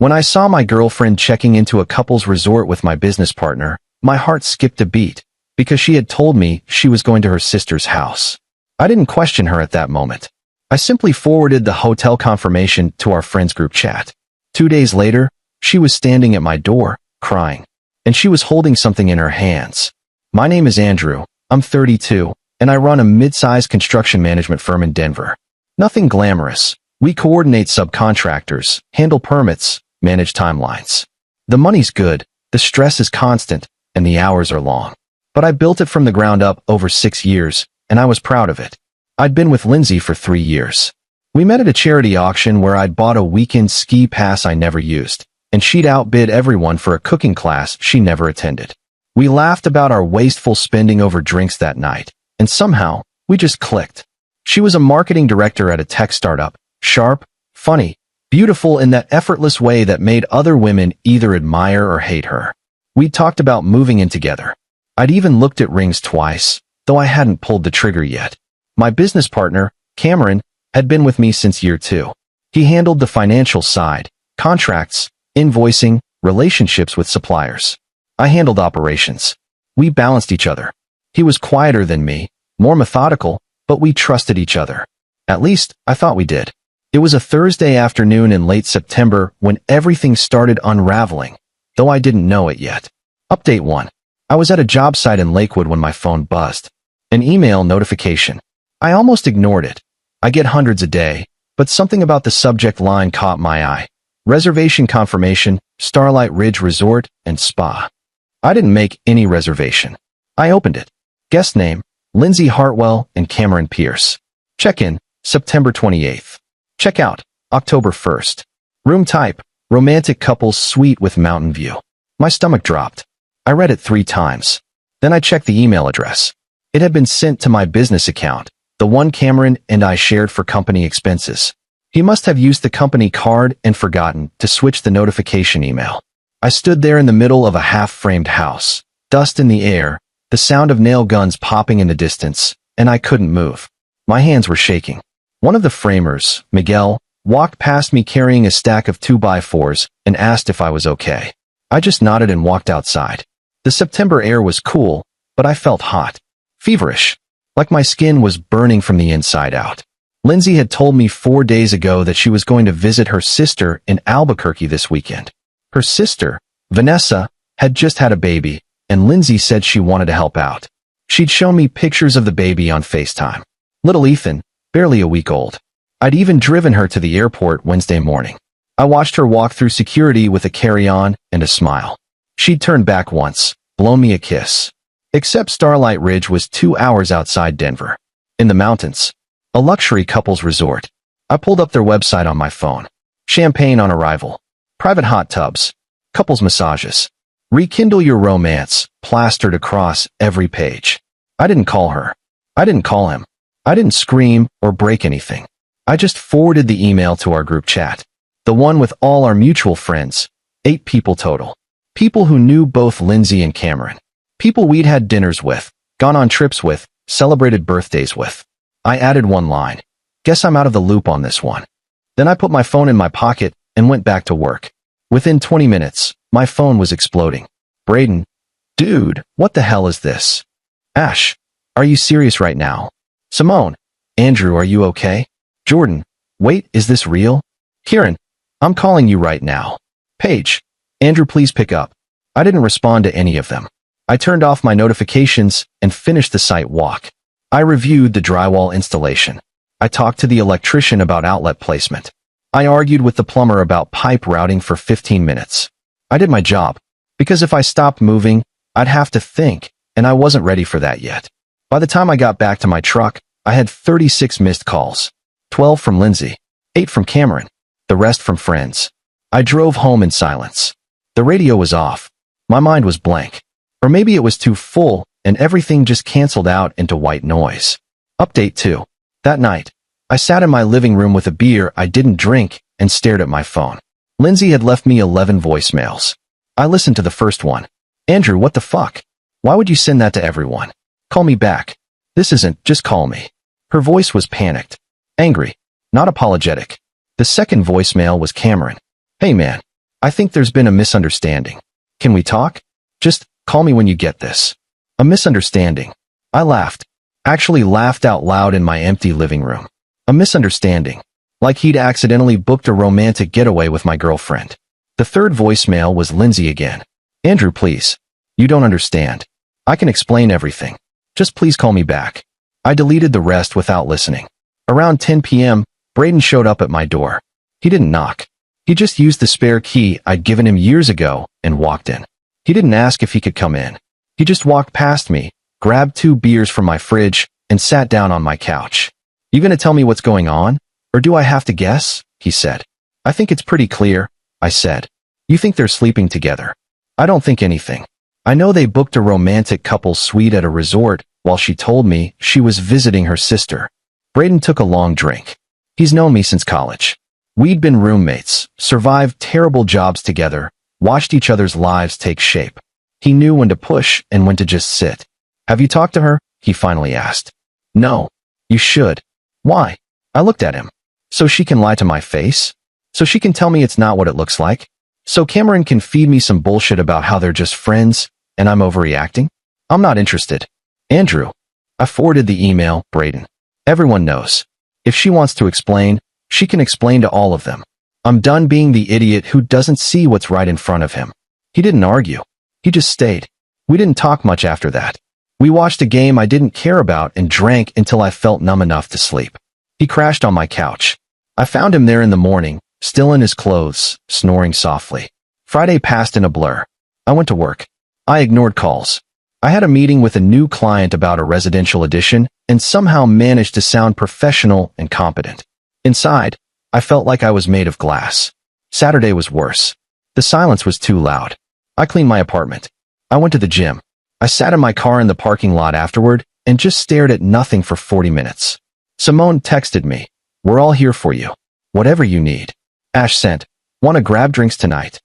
When I saw my girlfriend checking into a couple's resort with my business partner, my heart skipped a beat, because she had told me she was going to her sister's house. I didn't question her at that moment. I simply forwarded the hotel confirmation to our friends group chat. 2 days later, she was standing at my door, crying, and she was holding something in her hands. My name is Andrew, I'm 32, and I run a mid-sized construction management firm in Denver. Nothing glamorous. We coordinate subcontractors, handle permits, manage timelines. The money's good, the stress is constant, and the hours are long. But I built it from the ground up over 6 years, and I was proud of it. I'd been with Lindsay for 3 years. We met at a charity auction where I'd bought a weekend ski pass I never used, and she'd outbid everyone for a cooking class she never attended. We laughed about our wasteful spending over drinks that night, and somehow, we just clicked. She was a marketing director at a tech startup, sharp, funny, beautiful in that effortless way that made other women either admire or hate her. We talked about moving in together. I'd even looked at rings twice, though I hadn't pulled the trigger yet. My business partner, Cameron, had been with me since year 2. He handled the financial side, contracts, invoicing, relationships with suppliers. I handled operations. We balanced each other. He was quieter than me, more methodical, but we trusted each other. At least, I thought we did. It was a Thursday afternoon in late September when everything started unraveling, though I didn't know it yet. Update 1. I was at a job site in Lakewood when my phone buzzed. An email notification. I almost ignored it. I get hundreds a day, but something about the subject line caught my eye. Reservation confirmation, Starlight Ridge Resort and Spa. I didn't make any reservation. I opened it. Guest name, Lindsay Hartwell and Cameron Pierce. Check-in, September 28th. Check-out, October 1st. Room type, romantic couples suite with mountain view. My stomach dropped. I read it 3 times. Then I checked the email address. It had been sent to my business account, the one Cameron and I shared for company expenses. He must have used the company card and forgotten to switch the notification email. I stood there in the middle of a half-framed house, dust in the air, the sound of nail guns popping in the distance, and I couldn't move. My hands were shaking. One of the framers, Miguel, walked past me carrying a stack of 2x4s and asked if I was okay. I just nodded and walked outside. The September air was cool, but I felt hot, feverish, like my skin was burning from the inside out. Lindsay had told me 4 days ago that she was going to visit her sister in Albuquerque this weekend. Her sister, Vanessa, had just had a baby, and Lindsay said she wanted to help out. She'd shown me pictures of the baby on FaceTime. Little Ethan, barely a week old. I'd even driven her to the airport Wednesday morning. I watched her walk through security with a carry-on and a smile. She'd turned back once, blown me a kiss. Except Starlight Ridge was 2 hours outside Denver. In the mountains. A luxury couples resort. I pulled up their website on my phone. Champagne on arrival. Private hot tubs. Couples massages. Rekindle your romance, plastered across every page. I didn't call her. I didn't call him. I didn't scream or break anything. I just forwarded the email to our group chat. The one with all our mutual friends. 8 people total. People who knew both Lindsay and Cameron. People we'd had dinners with, gone on trips with, celebrated birthdays with. I added one line. Guess I'm out of the loop on this one. Then I put my phone in my pocket and went back to work. Within 20 minutes, my phone was exploding. Braden. Dude, what the hell is this? Ash. Are you serious right now? Simone. Andrew, are you okay? Jordan. Wait, is this real? Kieran. I'm calling you right now. Paige. Andrew, please pick up. I didn't respond to any of them. I turned off my notifications and finished the site walk. I reviewed the drywall installation. I talked to the electrician about outlet placement. I argued with the plumber about pipe routing for 15 minutes. I did my job, because if I stopped moving, I'd have to think, and I wasn't ready for that yet. By the time I got back to my truck, I had 36 missed calls. 12 from Lindsay, 8 from Cameron, the rest from friends. I drove home in silence. The radio was off. My mind was blank. Or maybe it was too full, and everything just canceled out into white noise. Update 2. That night, I sat in my living room with a beer I didn't drink and stared at my phone. Lindsay had left me 11 voicemails. I listened to the first one. Andrew, what the fuck? Why would you send that to everyone? Call me back. This isn't, just call me. Her voice was panicked. Angry. Not apologetic. The second voicemail was Cameron. Hey man. I think there's been a misunderstanding. Can we talk? Just call me when you get this. A misunderstanding. I laughed. Actually laughed out loud in my empty living room. A misunderstanding. Like he'd accidentally booked a romantic getaway with my girlfriend. The third voicemail was Lindsay again. Andrew, please. You don't understand. I can explain everything. Just please call me back. I deleted the rest without listening. Around 10 p.m., Braden showed up at my door. He didn't knock. He just used the spare key I'd given him years ago and walked in. He didn't ask if he could come in. He just walked past me, grabbed 2 beers from my fridge, and sat down on my couch. You gonna tell me what's going on? Or do I have to guess? He said. I think it's pretty clear, I said. You think they're sleeping together. I don't think anything. I know they booked a romantic couple's suite at a resort while she told me she was visiting her sister. Braden took a long drink. He's known me since college. We'd been roommates, survived terrible jobs together, watched each other's lives take shape. He knew when to push and when to just sit. Have you talked to her? He finally asked. No. You should. Why? I looked at him. So she can lie to my face? So she can tell me it's not what it looks like? So Cameron can feed me some bullshit about how they're just friends and I'm overreacting? I'm not interested. Andrew. I forwarded the email, Braden. Everyone knows. If she wants to explain, she can explain to all of them. I'm done being the idiot who doesn't see what's right in front of him. He didn't argue. He just stayed. We didn't talk much after that. We watched a game I didn't care about and drank until I felt numb enough to sleep. He crashed on my couch. I found him there in the morning, still in his clothes, snoring softly. Friday passed in a blur. I went to work. I ignored calls. I had a meeting with a new client about a residential addition and somehow managed to sound professional and competent. Inside, I felt like I was made of glass. Saturday was worse. The silence was too loud. I cleaned my apartment. I went to the gym. I sat in my car in the parking lot afterward and just stared at nothing for 40 minutes. Simone texted me. We're all here for you. Whatever you need. Ash sent. Want to grab drinks tonight?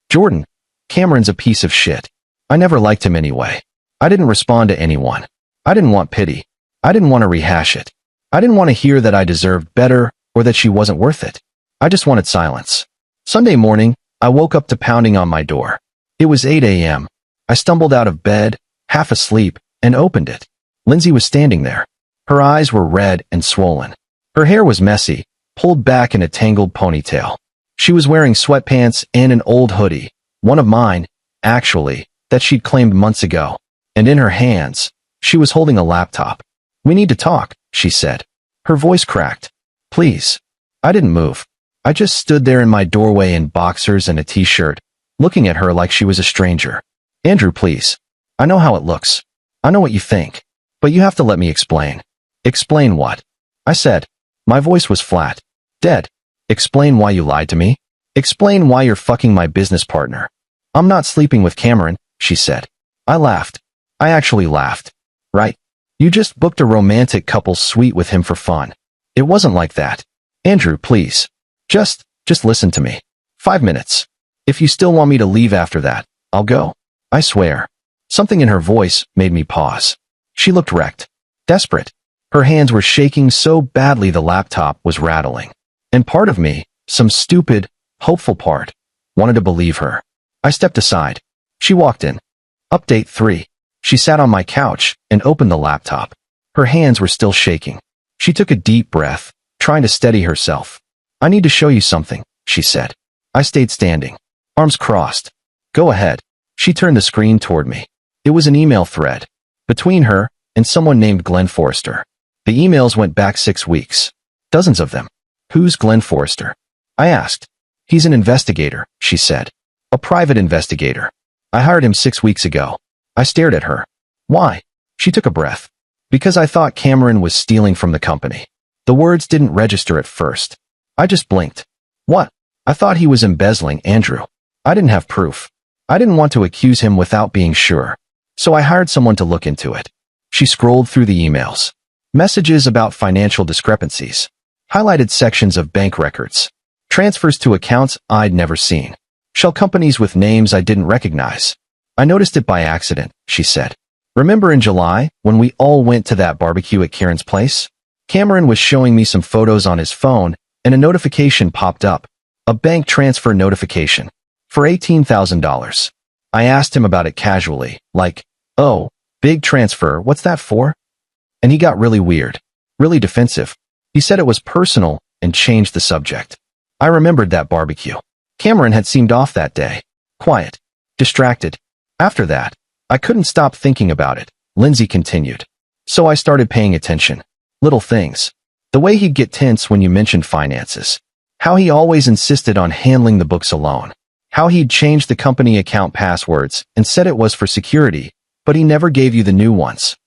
Jordan. Cameron's a piece of shit. I never liked him anyway. I didn't respond to anyone. I didn't want pity. I didn't want to rehash it. I didn't want to hear that I deserved better or that she wasn't worth it. I just wanted silence. Sunday morning, I woke up to pounding on my door. It was 8 a.m. I stumbled out of bed, half asleep, and opened it. Lindsay was standing there. Her eyes were red and swollen. Her hair was messy, pulled back in a tangled ponytail. She was wearing sweatpants and an old hoodie, one of mine, actually, that she'd claimed months ago. And in her hands, she was holding a laptop. We need to talk, she said. Her voice cracked. Please. I didn't move. I just stood there in my doorway in boxers and a t-shirt, looking at her like she was a stranger. Andrew, please. I know how it looks. I know what you think. But you have to let me explain. Explain what? I said. My voice was flat. Dead. Explain why you lied to me. Explain why you're fucking my business partner. I'm not sleeping with Cameron, she said. I laughed. I actually laughed. Right? You just booked a romantic couple's suite with him for fun. It wasn't like that. Andrew, please. Just listen to me. 5 minutes. If you still want me to leave after that, I'll go. I swear. Something in her voice made me pause. She looked wrecked. Desperate. Her hands were shaking so badly the laptop was rattling. And part of me, some stupid, hopeful part, wanted to believe her. I stepped aside. She walked in. Update 3. She sat on my couch and opened the laptop. Her hands were still shaking. She took a deep breath, trying to steady herself. I need to show you something, she said. I stayed standing. Arms crossed. Go ahead. She turned the screen toward me. It was an email thread. Between her and someone named Glenn Forrester. The emails went back 6 weeks. Dozens of them. Who's Glenn Forrester? I asked. He's an investigator, she said. A private investigator. I hired him 6 weeks ago. I stared at her. Why? She took a breath. Because I thought Cameron was stealing from the company. The words didn't register at first. I just blinked. What? I thought he was embezzling Andrew. I didn't have proof. I didn't want to accuse him without being sure. So I hired someone to look into it. She scrolled through the emails. Messages about financial discrepancies. Highlighted sections of bank records. Transfers to accounts I'd never seen. Shell companies with names I didn't recognize. I noticed it by accident, she said. Remember in July, when we all went to that barbecue at Karen's place? Cameron was showing me some photos on his phone, and a notification popped up. A bank transfer notification. For $18,000. I asked him about it casually, like, "Oh, big transfer, what's that for?" And he got really weird, really defensive. He said it was personal and changed the subject. I remembered that barbecue. Cameron had seemed off that day. Quiet. Distracted. After that, I couldn't stop thinking about it. Lindsay continued. So I started paying attention. Little things. The way he'd get tense when you mentioned finances. How he always insisted on handling the books alone. How he'd changed the company account passwords and said it was for security, but he never gave you the new ones.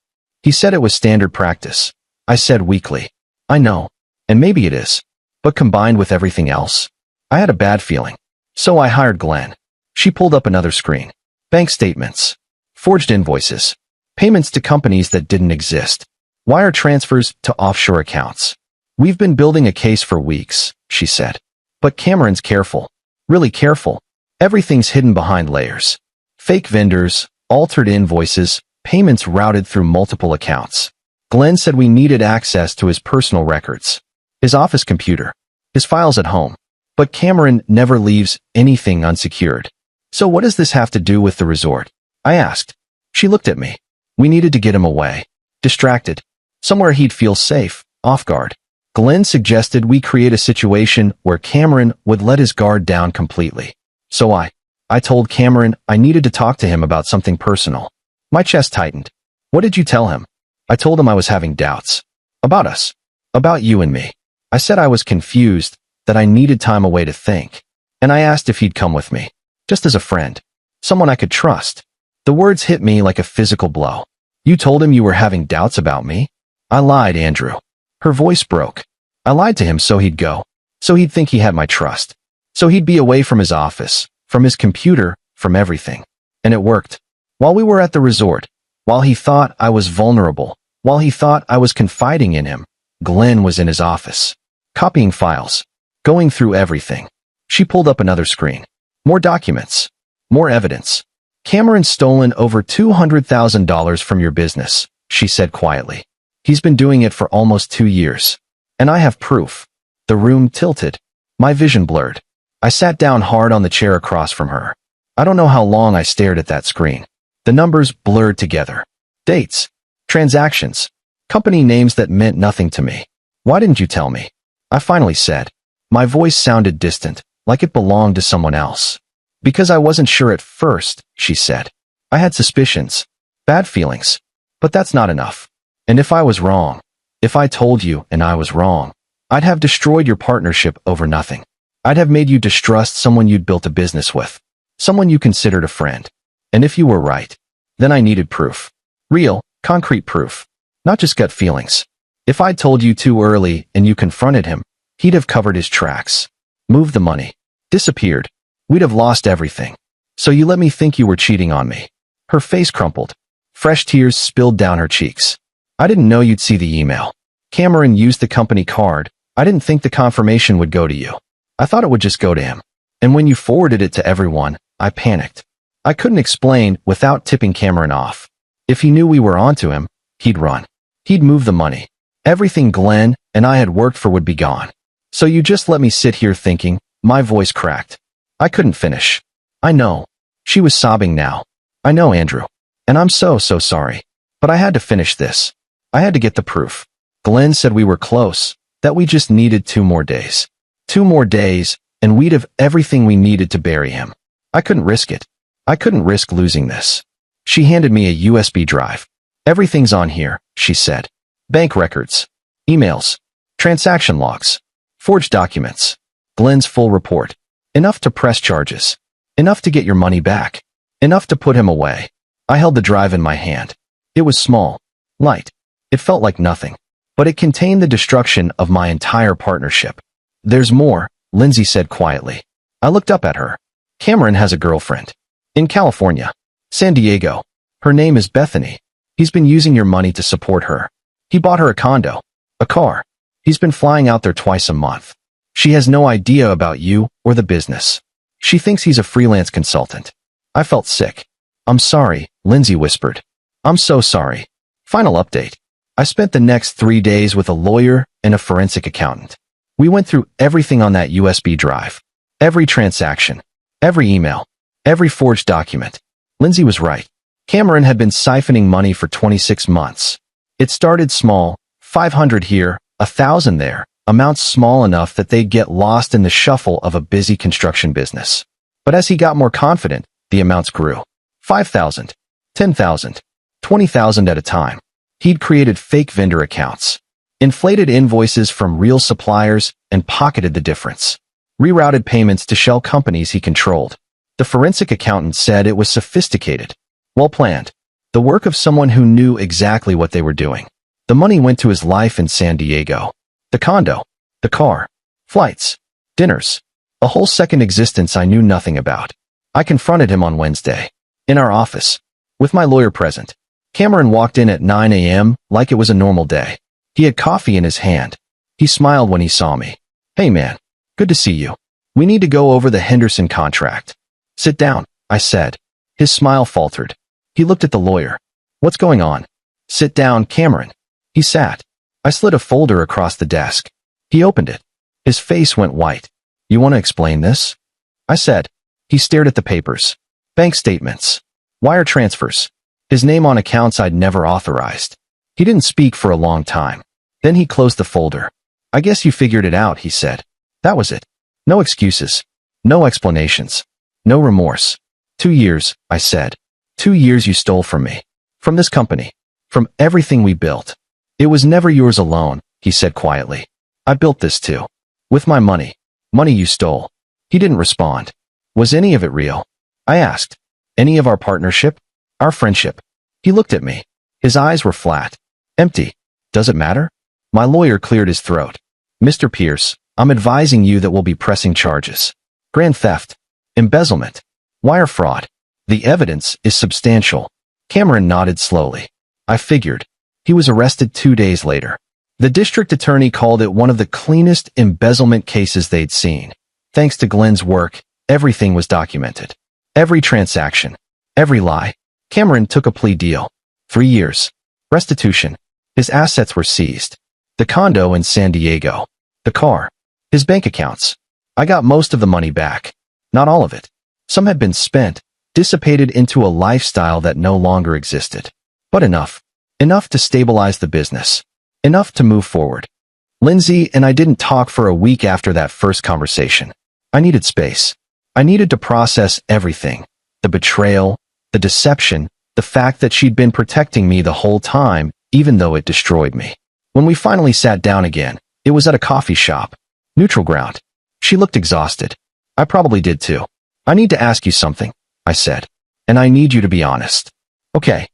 He said it was standard practice. I said weakly. I know. And maybe it is. But combined with everything else, I had a bad feeling. So I hired Glenn. She pulled up another screen. Bank statements. Forged invoices. Payments to companies that didn't exist. Wire transfers to offshore accounts. We've been building a case for weeks, she said. But Cameron's careful. Really careful. Everything's hidden behind layers. Fake vendors, altered invoices, payments routed through multiple accounts. Glenn said we needed access to his personal records. His office computer. His files at home. But Cameron never leaves anything unsecured. So what does this have to do with the resort? I asked. She looked at me. We needed to get him away. Distracted. Somewhere he'd feel safe, off guard. Glenn suggested we create a situation where Cameron would let his guard down completely. So I told Cameron I needed to talk to him about something personal. My chest tightened. What did you tell him? I told him I was having doubts. About us. About you and me. I said I was confused, that I needed time away to think. And I asked if he'd come with me. Just as a friend. Someone I could trust. The words hit me like a physical blow. You told him you were having doubts about me? I lied, Andrew. Her voice broke. I lied to him so he'd go. So he'd think he had my trust. So he'd be away from his office, from his computer, from everything. And it worked. While we were at the resort, while he thought I was vulnerable, while he thought I was confiding in him, Glenn was in his office. Copying files. Going through everything. She pulled up another screen. More documents. More evidence. Cameron's stolen over $200,000 from your business, she said quietly. He's been doing it for almost 2 years. And I have proof. The room tilted. My vision blurred. I sat down hard on the chair across from her. I don't know how long I stared at that screen. The numbers blurred together. Dates. Transactions. Company names that meant nothing to me. Why didn't you tell me? I finally said. My voice sounded distant, like it belonged to someone else. Because I wasn't sure at first, she said. I had suspicions. Bad feelings. But that's not enough. And if I was wrong, if I told you and I was wrong, I'd have destroyed your partnership over nothing. I'd have made you distrust someone you'd built a business with. Someone you considered a friend. And if you were right, then I needed proof. Real, concrete proof. Not just gut feelings. If I'd told you too early and you confronted him, he'd have covered his tracks. Moved the money. Disappeared. We'd have lost everything. So you let me think you were cheating on me. Her face crumpled. Fresh tears spilled down her cheeks. I didn't know you'd see the email. Cameron used the company card. I didn't think the confirmation would go to you. I thought it would just go to him. And when you forwarded it to everyone, I panicked. I couldn't explain without tipping Cameron off. If he knew we were onto him, he'd run. He'd move the money. Everything Glenn and I had worked for would be gone. So you just let me sit here thinking. My voice cracked. I couldn't finish. I know. She was sobbing now. I know, Andrew. And I'm so sorry. But I had to finish this. I had to get the proof. Glenn said we were close, that we just needed 2 more days. 2 more days, and we'd have everything we needed to bury him. I couldn't risk it. I couldn't risk losing this. She handed me a USB drive. Everything's on here, she said. Bank records. Emails. Transaction logs. Forged documents. Glenn's full report. Enough to press charges. Enough to get your money back. Enough to put him away. I held the drive in my hand. It was small. Light. It felt like nothing. But it contained the destruction of my entire partnership. There's more, Lindsay said quietly. I looked up at her. Cameron has a girlfriend. In California. San Diego. Her name is Bethany. He's been using your money to support her. He bought her a condo. A car. He's been flying out there twice a month. She has no idea about you or the business. She thinks he's a freelance consultant. I felt sick. I'm sorry, Lindsay whispered. I'm so sorry. Final update. I spent the next 3 days with a lawyer and a forensic accountant. We went through everything on that USB drive. Every transaction. Every email. Every forged document. Lindsay was right. Cameron had been siphoning money for 26 months. It started small, 500 here, 1,000 there, amounts small enough that they'd get lost in the shuffle of a busy construction business. But as he got more confident, the amounts grew. 5,000, 10,000, 20,000 at a time. He'd created fake vendor accounts, inflated invoices from real suppliers, and pocketed the difference. Rerouted payments to shell companies he controlled. The forensic accountant said it was sophisticated, well planned, the work of someone who knew exactly what they were doing. The money went to his life in San Diego. The condo, the car, flights, dinners, a whole second existence I knew nothing about. I confronted him on Wednesday, in our office, with my lawyer present. Cameron walked in at 9 a.m. like it was a normal day. He had coffee in his hand. He smiled when he saw me. "Hey man, good to see you. We need to go over the Henderson contract." "Sit down," I said. His smile faltered. He looked at the lawyer. "What's going on?" "Sit down, Cameron." He sat. I slid a folder across the desk. He opened it. His face went white. "You want to explain this?" I said. He stared at the papers. Bank statements. Wire transfers. His name on accounts I'd never authorized. He didn't speak for a long time. Then he closed the folder. "I guess you figured it out," he said. That was it. No excuses. No explanations. No remorse. 2 years, I said. 2 years you stole from me. From this company. From everything we built. "It was never yours alone," he said quietly. "I built this too. With my money. Money you stole." He didn't respond. "Was any of it real?" I asked. "Any of our partnership? Our friendship?" He looked at me. His eyes were flat. Empty. "Does it matter?" My lawyer cleared his throat. "Mr. Pierce, I'm advising you that we'll be pressing charges. Grand theft. Embezzlement. Wire fraud. The evidence is substantial." Cameron nodded slowly. I figured. He was arrested 2 days later. The district attorney called it one of the cleanest embezzlement cases they'd seen. Thanks to Glenn's work, everything was documented. Every transaction. Every lie. Cameron took a plea deal. 3 years. Restitution. His assets were seized. The condo in San Diego. The car. His bank accounts. I got most of the money back. Not all of it. Some had been spent, dissipated into a lifestyle that no longer existed. But enough. Enough to stabilize the business. Enough to move forward. Lindsay and I didn't talk for a week after that first conversation. I needed space. I needed to process everything. The betrayal, the deception, the fact that she'd been protecting me the whole time, even though it destroyed me. When we finally sat down again, it was at a coffee shop. Neutral ground. She looked exhausted. I probably did too. "I need to ask you something," I said. "And I need you to be honest." "Okay.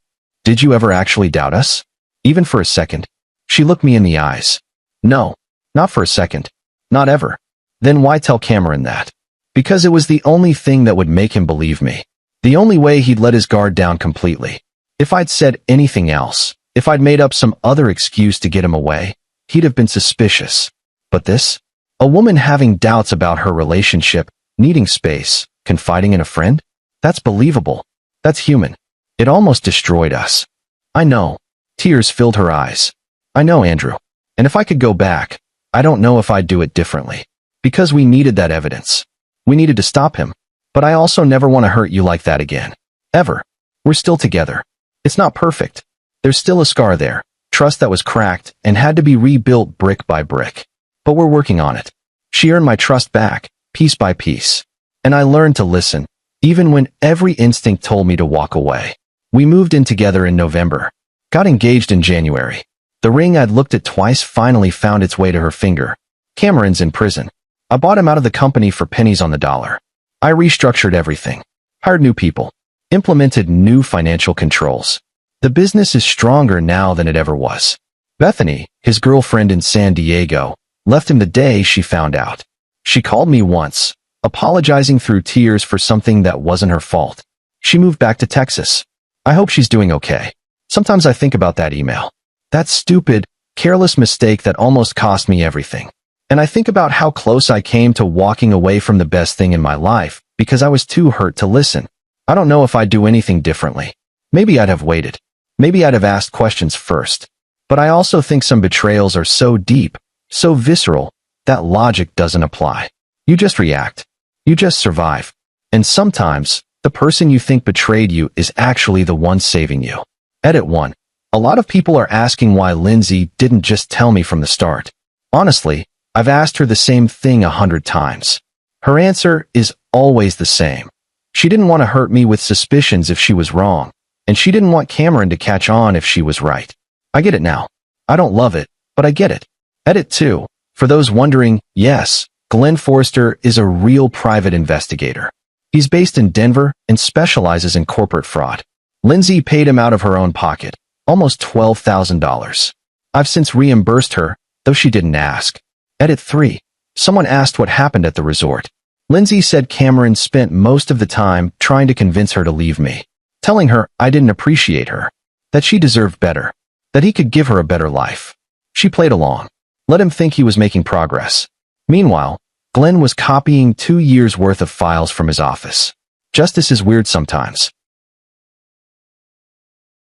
Did you ever actually doubt us? Even for a second?" She looked me in the eyes. "No. Not for a second. Not ever." "Then why tell Cameron that?" "Because it was the only thing that would make him believe me. The only way he'd let his guard down completely. If I'd said anything else, if I'd made up some other excuse to get him away, he'd have been suspicious. But this? A woman having doubts about her relationship, needing space, confiding in a friend? That's believable. That's human. It almost destroyed us." "I know." Tears filled her eyes. "I know, Andrew. And if I could go back, I don't know if I'd do it differently. Because we needed that evidence. We needed to stop him. But I also never want to hurt you like that again. Ever. We're still together. It's not perfect. There's still a scar there. Trust that was cracked and had to be rebuilt brick by brick. But we're working on it." She earned my trust back, piece by piece. And I learned to listen, even when every instinct told me to walk away. We moved in together in November. Got engaged in January. The ring I'd looked at twice finally found its way to her finger. Cameron's in prison. I bought him out of the company for pennies on the dollar. I restructured everything. Hired new people. Implemented new financial controls. The business is stronger now than it ever was. Bethany, his girlfriend in San Diego, left him the day she found out. She called me once, apologizing through tears for something that wasn't her fault. She moved back to Texas. I hope she's doing okay. Sometimes I think about that email. That stupid, careless mistake that almost cost me everything. And I think about how close I came to walking away from the best thing in my life because I was too hurt to listen. I don't know if I'd do anything differently. Maybe I'd have waited. Maybe I'd have asked questions first. But I also think some betrayals are so deep, so visceral, that logic doesn't apply. You just react. You just survive. And sometimes, the person you think betrayed you is actually the one saving you. Edit 1. A lot of people are asking why Lindsay didn't just tell me from the start. Honestly, I've asked her the same thing 100 times. Her answer is always the same. She didn't want to hurt me with suspicions if she was wrong, and she didn't want Cameron to catch on if she was right. I get it now. I don't love it, but I get it. Edit 2. For those wondering, yes, Glenn Forrester is a real private investigator. He's based in Denver and specializes in corporate fraud. Lindsay paid him out of her own pocket, almost $12,000. I've since reimbursed her, though she didn't ask. Edit 3. Someone asked what happened at the resort. Lindsay said Cameron spent most of the time trying to convince her to leave me, telling her I didn't appreciate her, that she deserved better, that he could give her a better life. She played along, let him think he was making progress. Meanwhile, Glenn was copying 2 years' worth of files from his office. Justice is weird sometimes.